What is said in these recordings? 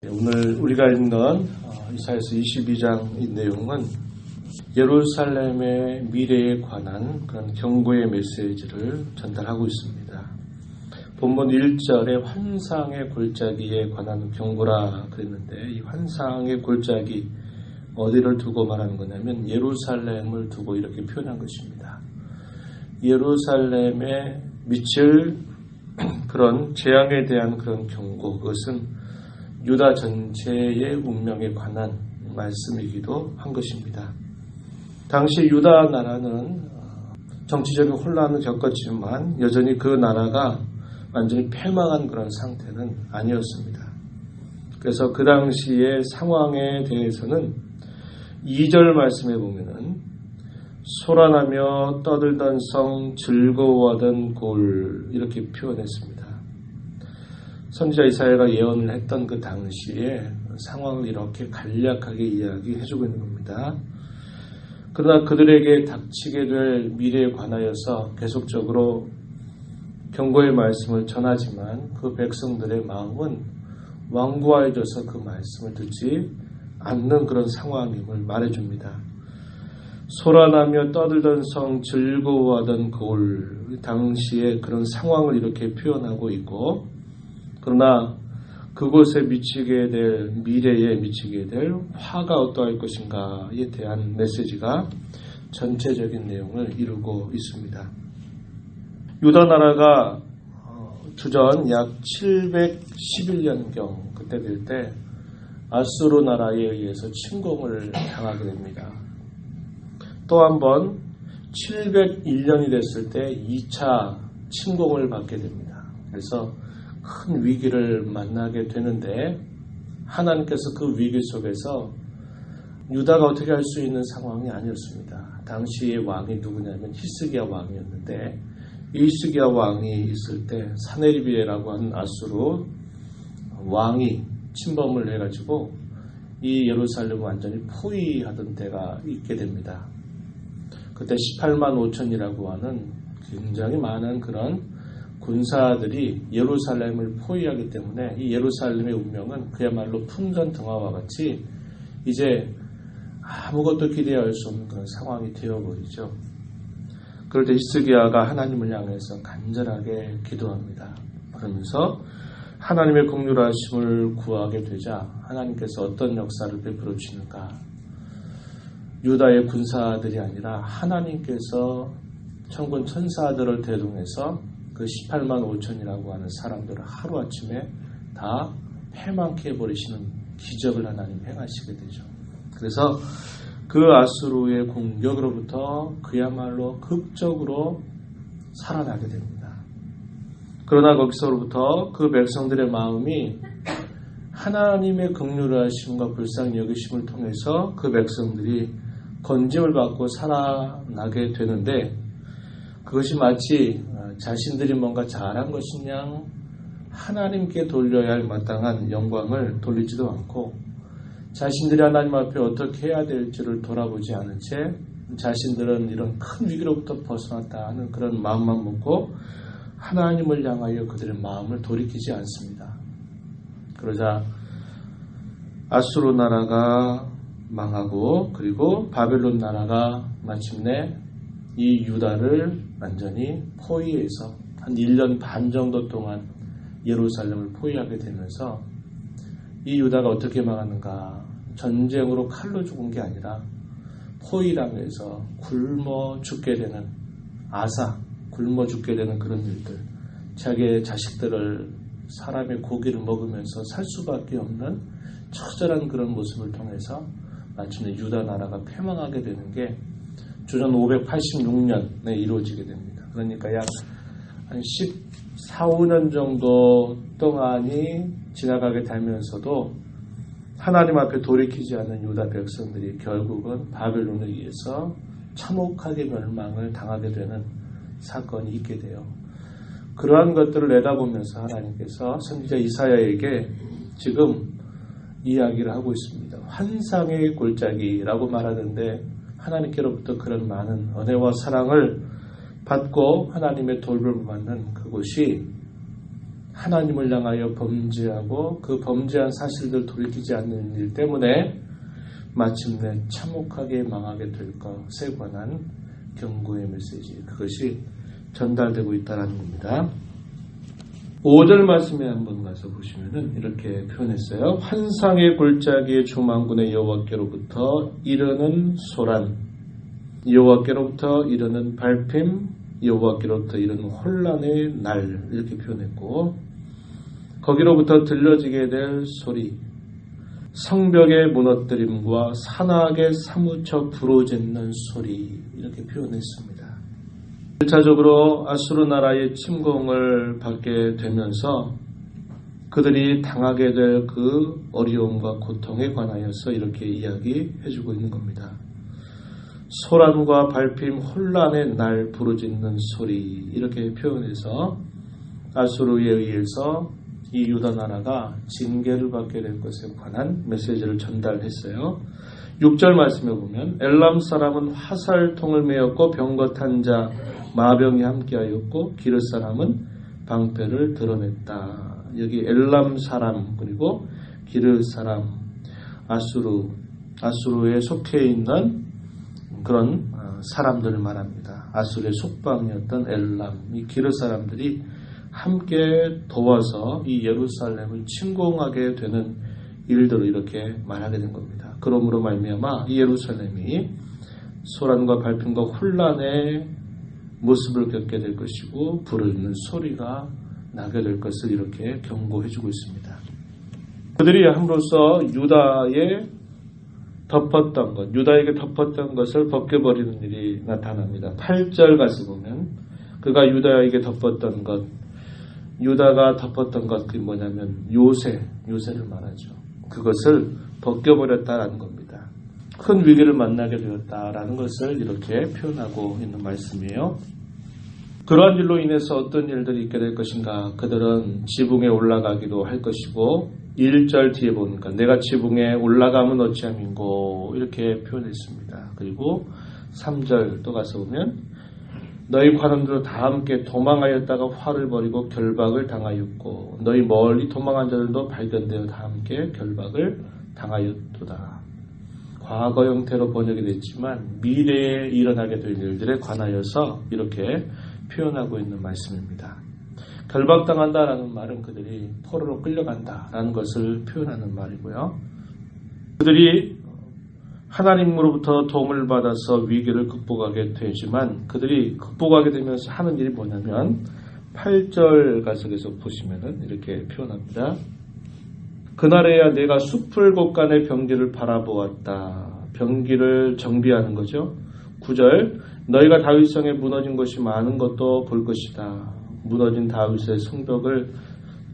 오늘 우리가 읽는 이사야서 22장의 내용은 예루살렘의 미래에 관한 그런 경고의 메시지를 전달하고 있습니다. 본문 1절에 환상의 골짜기에 관한 경고라 그랬는데, 이 환상의 골짜기 어디를 두고 말하는 거냐면 예루살렘을 두고 이렇게 표현한 것입니다. 예루살렘에 미칠 그런 재앙에 대한 그런 경고, 그것은 유다 전체의 운명에 관한 말씀이기도 한 것입니다. 당시 유다 나라는 정치적인 혼란을 겪었지만 여전히 그 나라가 완전히 패망한 그런 상태는 아니었습니다. 그래서 그 당시의 상황에 대해서는 2절 말씀에 보면은 소란하며 떠들던 성, 즐거워하던 골, 이렇게 표현했습니다. 선지자 이사야가 예언을 했던 그 당시에 상황을 이렇게 간략하게 이야기해주고 있는 겁니다. 그러나 그들에게 닥치게 될 미래에 관하여서 계속적으로 경고의 말씀을 전하지만 그 백성들의 마음은 완고해져서 그 말씀을 듣지 않는 그런 상황임을 말해줍니다. 소란하며 떠들던 성, 즐거워하던 골, 당시의 그런 상황을 이렇게 표현하고 있고, 그러나 그곳에 미치게 될, 미래에 미치게 될 화가 어떠할 것인가에 대한 메시지가 전체적인 내용을 이루고 있습니다. 유다 나라가 주전 약 711년경 그때 될 때 아수르 나라에 의해서 침공을 당하게 됩니다. 또 한 번 701년이 됐을 때 2차 침공을 받게 됩니다. 그래서 큰 위기를 만나게 되는데, 하나님께서 그 위기 속에서 유다가 어떻게 할 수 있는 상황이 아니었습니다. 당시의 왕이 누구냐면 히스기야 왕이었는데, 이 히스기야 왕이 있을 때 사네리비에라고 하는 아수르 왕이 침범을 해가지고 이 예루살렘을 완전히 포위하던 때가 있게 됩니다. 그때 18만 5천이라고 하는 굉장히 많은 그런 군사들이 예루살렘을 포위하기 때문에 이 예루살렘의 운명은 그야말로 풍전등화와 같이 이제 아무것도 기대할 수 없는 그런 상황이 되어버리죠. 그럴 때 히스기야가 하나님을 향해서 간절하게 기도합니다. 그러면서 하나님의 긍휼하심을 구하게 되자 하나님께서 어떤 역사를 베풀어 주시는가? 유다의 군사들이 아니라 하나님께서 천군 천사들을 대동해서 그 18만 5천이라고 하는 사람들을 하루아침에 다 패망케 해버리시는 기적을 하나님 행하시게 되죠. 그래서 그 아수르의 공격으로부터 그야말로 극적으로 살아나게 됩니다. 그러나 거기서부터 그 백성들의 마음이 하나님의 긍휼하심과 불쌍히 여기심을 통해서 그 백성들이 건짐을 받고 살아나게 되는데, 그것이 마치 자신들이 뭔가 잘한 것이냐 하나님께 돌려야 할 마땅한 영광을 돌리지도 않고, 자신들이 하나님 앞에 어떻게 해야 될지를 돌아보지 않은 채 자신들은 이런 큰 위기로부터 벗어났다 하는 그런 마음만 먹고 하나님을 향하여 그들의 마음을 돌이키지 않습니다. 그러자 아수르 나라가 망하고, 그리고 바벨론 나라가 마침내 이 유다를 완전히 포위해서 한 1년 반 정도 동안 예루살렘을 포위하게 되면서 이 유다가 어떻게 망하는가? 전쟁으로 칼로 죽은 게 아니라 포위당해서 굶어 죽게 되는, 굶어 죽게 되는 그런 일들, 자기의 자식들을 사람의 고기를 먹으면서 살 수밖에 없는 처절한 그런 모습을 통해서 마침내 유다 나라가 패망하게 되는 게 주전 586년에 이루어지게 됩니다. 그러니까 약 한 14, 15년 정도 동안이 지나가게 되면서도 하나님 앞에 돌이키지 않는 유다 백성들이 결국은 바벨론에 의해서 참혹하게 멸망을 당하게 되는 사건이 있게 돼요. 그러한 것들을 내다보면서 하나님께서 선지자 이사야에게 지금 이야기를 하고 있습니다. 환상의 골짜기라고 말하는데, 하나님께로부터 그런 많은 은혜와 사랑을 받고 하나님의 돌봄을 받는 그곳이 하나님을 향하여 범죄하고 그 범죄한 사실들 돌이키지 않는 일 때문에 마침내 참혹하게 망하게 될 것에 관한 경고의 메시지, 그것이 전달되고 있다는 겁니다. 5절 말씀에 한번 가서 보시면은 이렇게 표현했어요. 환상의 골짜기의 주만군의 여호와께로부터 이르는 소란, 여호와께로부터 이르는 발핌, 여호와께로부터 이르는 혼란의 날, 이렇게 표현했고, 거기로부터 들려지게 될 소리, 성벽의 무너뜨림과 산악에 사무쳐 부르짖는 소리, 이렇게 표현했습니다. 1차적으로 아수르 나라의 침공을 받게 되면서 그들이 당하게 될 그 어려움과 고통에 관하여서 이렇게 이야기해주고 있는 겁니다. 소란과 발핌, 혼란의 날, 부르짖는 소리, 이렇게 표현해서 아수르에 의해서 이 유다 나라가 징계를 받게 될 것에 관한 메시지를 전달했어요. 6절 말씀에 보면 엘람 사람은 화살통을 메었고 병거탄 자 마병이 함께하였고 기르 사람은 방패를 드러냈다. 여기 엘람 사람 그리고 기르 사람, 아수르에 속해 있는 그런 사람들을 말합니다. 아수르의 속방이었던 엘람, 이 기르 사람들이 함께 도와서 이 예루살렘을 침공하게 되는 일들을 이렇게 말하게 된 겁니다. 그러므로 말미암아 이 예루살렘이 소란과 발핌과 혼란의 모습을 겪게 될 것이고 부르짖는 소리가 나게 될 것을 이렇게 경고해주고 있습니다. 그들이 함으로써 유다에게 덮었던 것을 벗겨버리는 일이 나타납니다. 8절 가서 보면 그가 유다에게 덮었던 것, 유다가 덮었던 것, 그게 뭐냐면 요새를 말하죠. 그것을 벗겨버렸다라는 겁니다. 큰 위기를 만나게 되었다라는 것을 이렇게 표현하고 있는 말씀이에요. 그러한 일로 인해서 어떤 일들이 있게 될 것인가? 그들은 지붕에 올라가기도 할 것이고 1절 뒤에 보니까 내가 지붕에 올라가면 어찌함인고 이렇게 표현했습니다. 그리고 3절 또 가서 보면 너희 관원들은 다 함께 도망하였다가 화를 벌이고 결박을 당하였고 너희 멀리 도망한 자들도 발견되어 다 함께 결박을 당하였도다. 과거 형태로 번역이 됐지만 미래에 일어나게 될 일들에 관하여서 이렇게 표현하고 있는 말씀입니다. 결박당한다라는 말은 그들이 포로로 끌려간다라는 것을 표현하는 말이고요. 그들이 하나님으로부터 도움을 받아서 위기를 극복하게 되지만 그들이 극복하게 되면서 하는 일이 뭐냐면 8절 가속에서 보시면은 이렇게 표현합니다. 그날에야 내가 숲을 곳간의 병기를 바라보았다. 병기를 정비하는 거죠. 9절 너희가 다윗성에 무너진 것이 많은 것도 볼 것이다. 무너진 다윗의 성벽을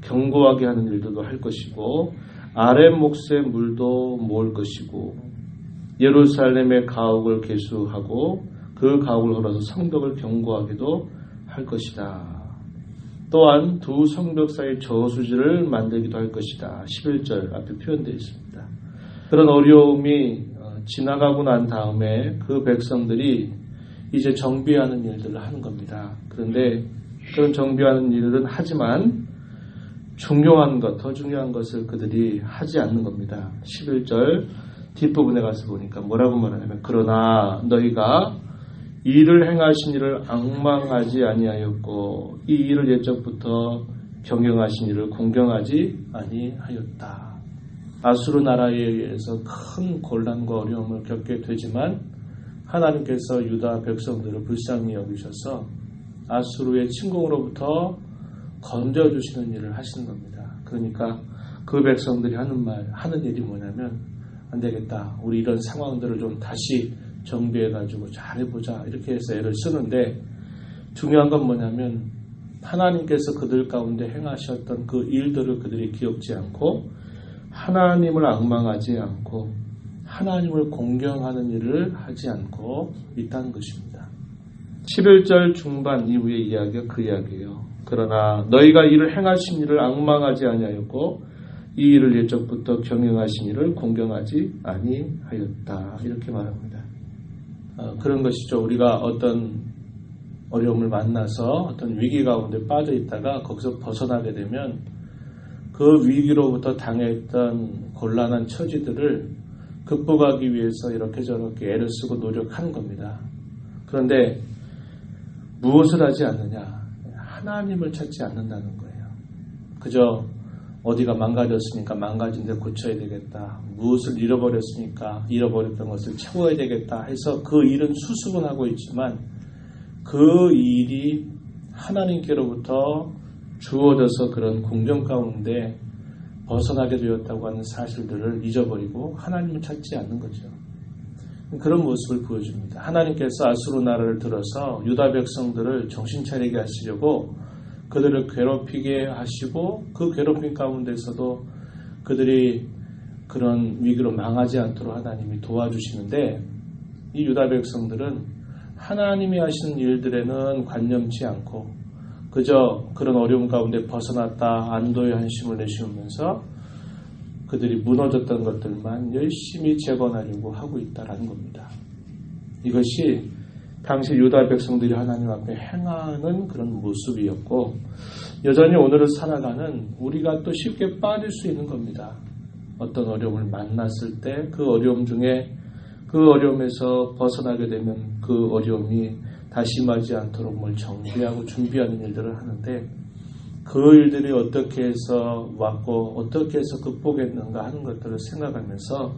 견고하게 하는 일들도 할 것이고 아랫목의 물도 모을 것이고 예루살렘의 가옥을 개수하고 그 가옥을 걸어서 성벽을 견고하게도 할 것이다. 또한 두 성벽 사이 저수지를 만들기도 할 것이다. 11절 앞에 표현되어 있습니다. 그런 어려움이 지나가고 난 다음에 그 백성들이 이제 정비하는 일들을 하는 겁니다. 그런데 그런 정비하는 일은 하지만 더 중요한 것을 그들이 하지 않는 겁니다. 11절 뒷부분에 가서 보니까 뭐라고 말하냐면 그러나 너희가 이를 행하신 이를 앙망하지 아니하였고 이 일을 옛적부터 경영하신 이를 공경하지 아니하였다. 아수르 나라에 의해서 큰 곤란과 어려움을 겪게 되지만 하나님께서 유다 백성들을 불쌍히 여기셔서 아수르의 침공으로부터 건져주시는 일을 하시는 겁니다. 그러니까 그 백성들이 하는 일이 뭐냐면 안 되겠다. 우리 이런 상황들을 좀 다시 정비해가지고 잘해보자. 이렇게 해서 애를 쓰는데 중요한 건 뭐냐면 하나님께서 그들 가운데 행하셨던 그 일들을 그들이 기억지 않고 하나님을 앙망하지 않고 하나님을 공경하는 일을 하지 않고 있다는 것입니다. 11절 중반 이후의 이야기가 그 이야기예요. 그러나 너희가 이를 행하신 일을 앙망하지 아니하였고 이 일을 옛적부터 경영하신 이를 공경하지 아니하였다. 이렇게 말합니다. 그런 것이죠. 우리가 어떤 어려움을 만나서 어떤 위기 가운데 빠져 있다가 거기서 벗어나게 되면 그 위기로부터 당했던 곤란한 처지들을 극복하기 위해서 이렇게 저렇게 애를 쓰고 노력하는 겁니다. 그런데 무엇을 하지 않느냐? 하나님을 찾지 않는다는 거예요. 그저 어디가 망가졌으니까 망가진 데 고쳐야 되겠다. 무엇을 잃어버렸으니까 잃어버렸던 것을 채워야 되겠다 해서 그 일은 수습은 하고 있지만 그 일이 하나님께로부터 주어져서 그런 공정 가운데 벗어나게 되었다고 하는 사실들을 잊어버리고 하나님을 찾지 않는 거죠. 그런 모습을 보여줍니다. 하나님께서 아수르 나라를 들어서 유다 백성들을 정신 차리게 하시려고 그들을 괴롭히게 하시고 그 괴롭힘 가운데서도 그들이 그런 위기로 망하지 않도록 하나님이 도와주시는데 이 유다 백성들은 하나님이 하시는 일들에는 관념치 않고 그저 그런 어려움 가운데 벗어났다 안도의 한심을 내쉬우면서 그들이 무너졌던 것들만 열심히 재건하려고 하고 있다라는 겁니다. 이것이 당시 유다 백성들이 하나님 앞에 행하는 그런 모습이었고 여전히 오늘을 살아가는 우리가 또 쉽게 빠질 수 있는 겁니다. 어떤 어려움을 만났을 때 그 어려움 중에 그 어려움에서 벗어나게 되면 그 어려움이 다시 맞지 않도록 뭘 정비하고 준비하는 일들을 하는데 그 일들이 어떻게 해서 왔고 어떻게 해서 극복했는가 하는 것들을 생각하면서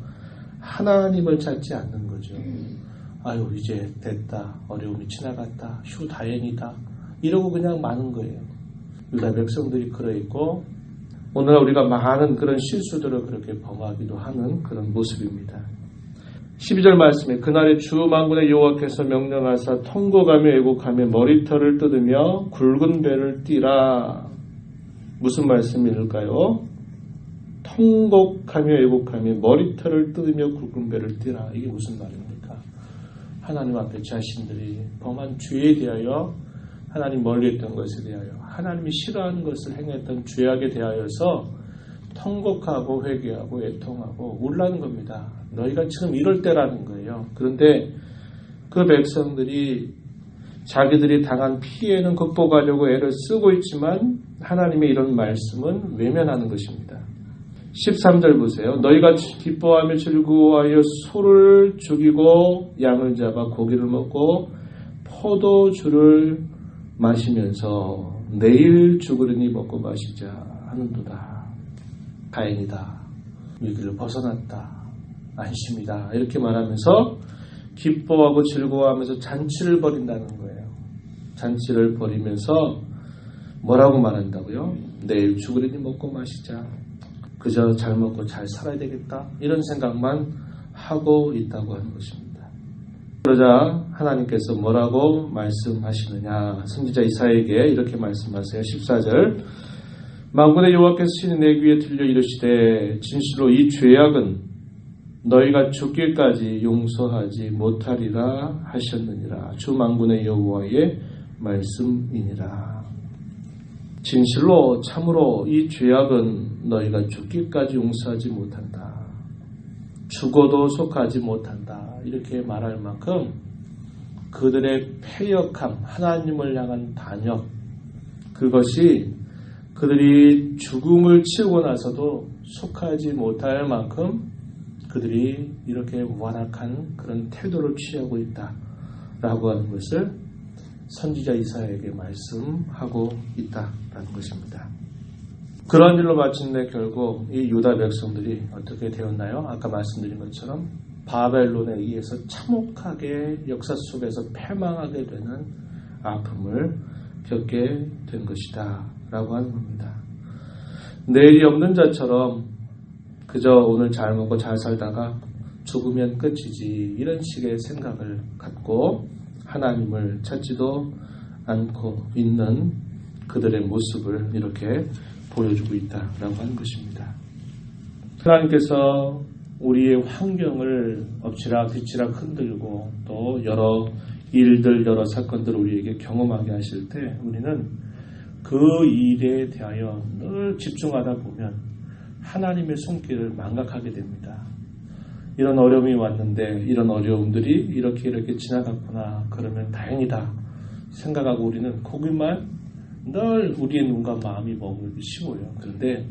하나님을 찾지 않는 거죠. 아유 이제 됐다. 어려움이 지나갔다. 휴 다행이다. 이러고 그냥 마는 거예요. 유다 백성들이 그러했고 오늘 우리가 많은 그런 실수들을 그렇게 범하기도 하는 그런 모습입니다. 12절 말씀에 그날에 주 만군의 여호와께서 명령하사 통곡하며 애곡하며 머리털을 뜯으며 굵은 배를 띠라. 무슨 말씀일까요? 통곡하며 애곡하며 머리털을 뜯으며 굵은 배를 띠라. 이게 무슨 말입니까? 하나님 앞에 자신들이 범한 죄에 대하여 하나님 멀리 했던 것에 대하여 하나님이 싫어하는 것을 행했던 죄악에 대하여서 통곡하고 회개하고 애통하고 울라는 겁니다. 너희가 지금 이럴 때라는 거예요. 그런데 그 백성들이 자기들이 당한 피해는 극복하려고 애를 쓰고 있지만 하나님의 이런 말씀은 외면하는 것입니다. 13절 보세요. 너희가 기뻐하며 즐거워하여 소를 죽이고 양을 잡아 고기를 먹고 포도주를 마시면서 내일 죽으려니 먹고 마시자 하는도다. 다행이다. 위기를 벗어났다. 안심이다. 이렇게 말하면서 기뻐하고 즐거워하면서 잔치를 벌인다는 거예요. 잔치를 벌이면서 뭐라고 말한다고요? 내일 죽으려니 먹고 마시자. 그저 잘 먹고 잘 살아야 되겠다. 이런 생각만 하고 있다고 하는 것입니다. 그러자 하나님께서 뭐라고 말씀하시느냐. 선지자 이사야에게 이렇게 말씀하세요. 14절 만군의 여호와께서 친히 내 귀에 들려 이르시되 진실로 이 죄악은 너희가 죽기까지 용서하지 못하리라 하셨느니라. 주 만군의 여호와의 말씀이니라. 진실로 참으로 이 죄악은 너희가 죽기까지 용서하지 못한다. 죽어도 속하지 못한다. 이렇게 말할 만큼 그들의 패역함, 하나님을 향한 반역, 그것이 그들이 죽음을 치우고 나서도 속하지 못할 만큼 그들이 이렇게 완악한 그런 태도를 취하고 있다라고 하는 것을 선지자 이사야에게 말씀하고 있다라는 것입니다. 그런 일로 마침내 결국 이 유다 백성들이 어떻게 되었나요? 아까 말씀드린 것처럼 바벨론에 의해서 참혹하게 역사 속에서 패망하게 되는 아픔을 겪게 된 것이다 라고 하는 겁니다. 내일이 없는 자처럼 그저 오늘 잘 먹고 잘 살다가 죽으면 끝이지 이런 식의 생각을 갖고 하나님을 찾지도 않고 있는 그들의 모습을 이렇게 보여주고 있다라고 하는 것입니다. 하나님께서 우리의 환경을 엎치락 뒤치락 흔들고 또 여러 일들 여러 사건들을 우리에게 경험하게 하실 때 우리는 그 일에 대하여 늘 집중하다 보면 하나님의 손길을 망각하게 됩니다. 이런 어려움이 왔는데 이런 어려움들이 이렇게 지나갔구나. 그러면 다행이다 생각하고 우리는 거기만 늘 우리의 눈과 마음이 머물기 쉬워요. 그런데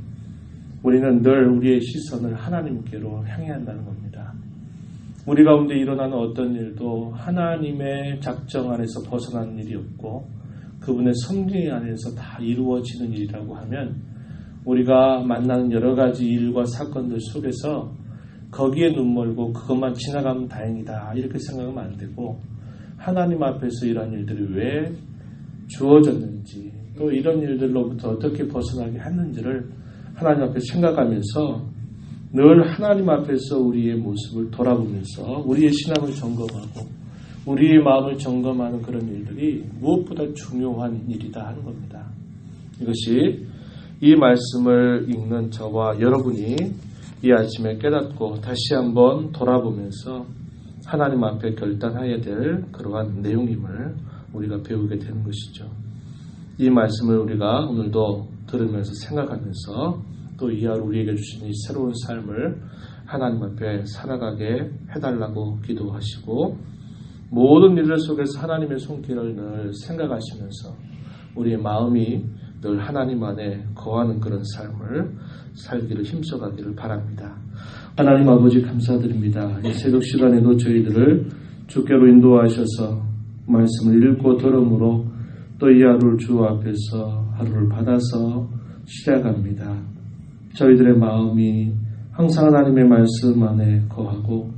우리는 늘 우리의 시선을 하나님께로 향해야 한다는 겁니다. 우리 가운데 일어나는 어떤 일도 하나님의 작정 안에서 벗어나는 일이 없고 그분의 섭리 안에서 다 이루어지는 일이라고 하면 우리가 만나는 여러 가지 일과 사건들 속에서 거기에 눈멀고 그것만 지나가면 다행이다 이렇게 생각하면 안 되고 하나님 앞에서 이러한 일들이 왜 주어졌는지 또 이런 일들로부터 어떻게 벗어나게 했는지를 하나님 앞에 생각하면서 늘 하나님 앞에서 우리의 모습을 돌아보면서 우리의 신앙을 점검하고 우리의 마음을 점검하는 그런 일들이 무엇보다 중요한 일이다 하는 겁니다. 이것이 이 말씀을 읽는 저와 여러분이 이 아침에 깨닫고 다시 한번 돌아보면서 하나님 앞에 결단해야 될 그러한 내용임을 우리가 배우게 되는 것이죠. 이 말씀을 우리가 오늘도 들으면서 생각하면서 또 이 하루 우리에게 주신 이 새로운 삶을 하나님 앞에 살아가게 해달라고 기도하시고 모든 일들 속에서 하나님의 손길을 늘 생각하시면서 우리의 마음이 늘 하나님 안에 거하는 그런 삶을 살기를 힘써가기를 바랍니다. 하나님 아버지 감사드립니다. 이 새벽 시간에도 저희들을 주께로 인도하셔서 말씀을 읽고 들음으로 또 이 하루를 주 앞에서 하루를 받아서 시작합니다. 저희들의 마음이 항상 하나님의 말씀 안에 거하고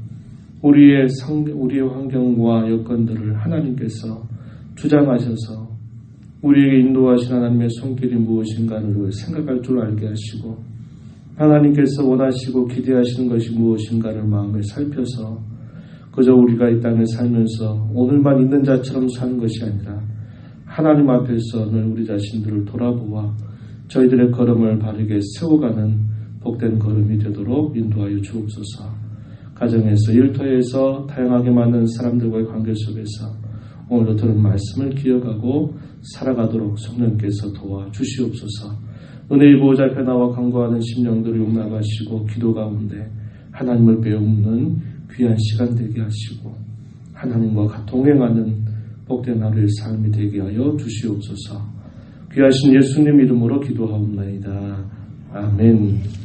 우리의 환경과 여건들을 하나님께서 주장하셔서 우리에게 인도하신 하나님의 손길이 무엇인가를 생각할 줄 알게 하시고 하나님께서 원하시고 기대하시는 것이 무엇인가를 마음에 살펴서 그저 우리가 이 땅에 살면서 오늘만 있는 자처럼 사는 것이 아니라 하나님 앞에서 늘 우리 자신들을 돌아보아 저희들의 걸음을 바르게 세워가는 복된 걸음이 되도록 인도하여 주옵소서. 가정에서 일터에서 다양하게 만난 사람들과의 관계 속에서 오늘도 들은 말씀을 기억하고 살아가도록 성령께서 도와주시옵소서. 은혜의 보호자 앞에 나와 간구하는 심령들을 용납하시고 기도 가운데 하나님을 배우는 귀한 시간 되게 하시고 하나님과 동행하는 복된 하루의 삶이 되게 하여 주시옵소서. 귀하신 예수님 이름으로 기도하옵나이다. 아멘.